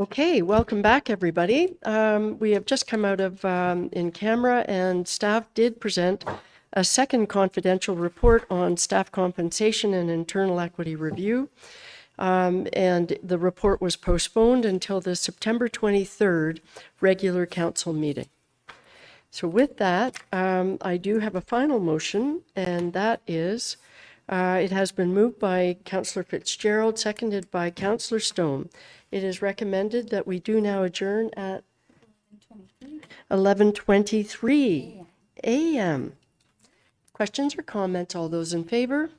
S1: Okay, welcome back, everybody. We have just come out of in camera, and staff did present a second confidential report on staff compensation and internal equity review. And the report was postponed until the September 23rd regular council meeting. So with that, I do have a final motion, and that is, it has been moved by Councillor Fitzgerald, seconded by Councillor Stone. It is recommended that we do now adjourn at 11:23 a.m. Questions or comments? All those in favor?